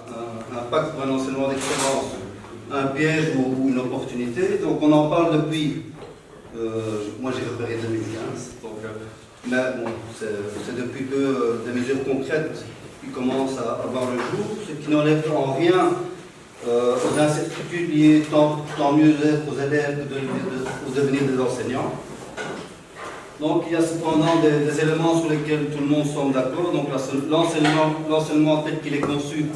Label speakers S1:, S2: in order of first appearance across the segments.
S1: un pacte pour un enseignement d'excellence un piège ou une opportunité. Donc on en parle depuis, moi j'ai repéré 2015, donc, mais bon, c'est depuis peu des mesures concrètes qui commencent à voir le jour, ce qui n'enlève en rien aux incertitudes liées tant mieux aux élèves au devenir des enseignants. Donc il y a cependant des éléments sur lesquels tout le monde semble d'accord. Donc l'enseignement tel qu'il est conçu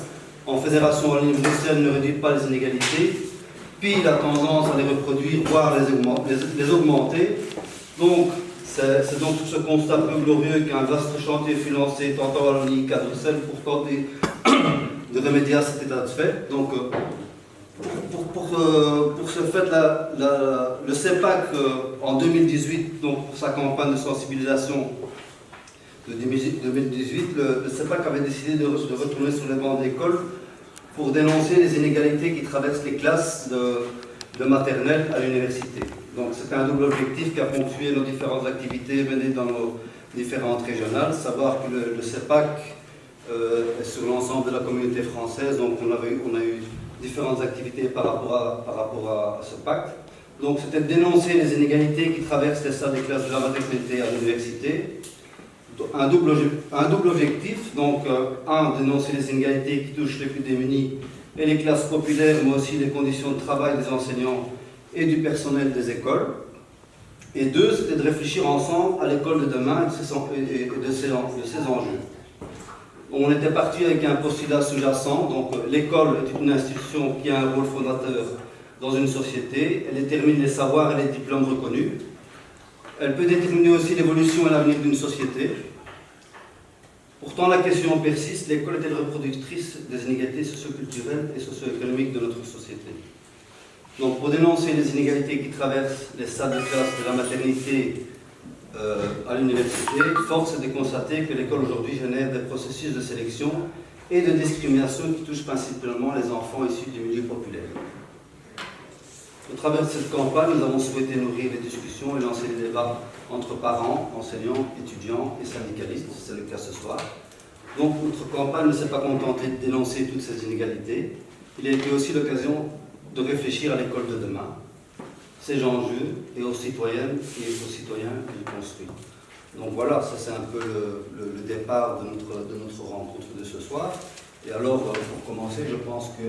S1: en fédération en ligne bruxelles ne réduit pas les inégalités, puis il a tendance à les reproduire, voire les augmenter. Donc c'est donc tout ce constat peu glorieux qu'un vaste chantier financé tant en Wallonie qu'à Bruxelles pour tenter de remédier à cet état de fait. Donc pour ce fait, le CEPAC en 2018, donc pour sa campagne de sensibilisation de 2018, le CEPAC avait décidé de retourner sur les bancs d'école pour dénoncer les inégalités qui traversent les classes de maternelle à l'université. Donc c'était un double objectif qui a ponctué nos différentes activités menées dans nos différentes régionales, savoir que le CEPAC est sur l'ensemble de la communauté française, donc on a eu différentes activités par rapport à ce pacte. Donc c'était de dénoncer les inégalités qui traversent les salles des classes de la maternité à l'université. Un double objectif, donc dénoncer les inégalités qui touchent les plus démunis et les classes populaires, mais aussi les conditions de travail des enseignants et du personnel des écoles. Et deux, c'était de réfléchir ensemble à l'école de demain et de ses enjeux. On était parti avec un postulat sous-jacent, donc l'école est une institution qui a un rôle fondateur dans une société, elle détermine les savoirs et les diplômes reconnus, elle peut déterminer aussi l'évolution et l'avenir d'une société. Pourtant la question persiste, l'école est-elle reproductrice des inégalités socioculturelles et socio-économiques de notre société? Donc pour dénoncer les inégalités qui traversent les salles de classe de la maternité à l'université, force est de constater que l'école aujourd'hui génère des processus de sélection et de discrimination qui touchent principalement les enfants issus du milieu populaire. Au travers de cette campagne, nous avons souhaité nourrir les discussions et lancer les débats entre parents, enseignants, étudiants et syndicalistes, c'est le cas ce soir. Donc notre campagne ne s'est pas contentée de dénoncer toutes ces inégalités, il a été aussi l'occasion de réfléchir à l'école de demain, ses enjeux et aux citoyennes et aux citoyens qu'elle construit. Donc voilà, ça c'est un peu le départ de notre rencontre de ce soir. Et alors, pour commencer, je pense que,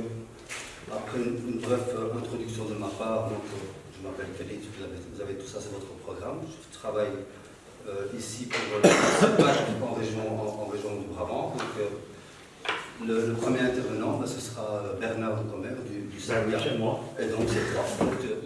S1: après une brève introduction de ma part, donc, je m'appelle Khalid, vous avez tout ça, c'est votre programme. Je travaille ici pour le CEPAC en région du Brabant. Donc, le premier intervenant, ce sera Bernard de Commer du syndicat.
S2: Chez moi.
S1: Et donc c'est toi. Donc,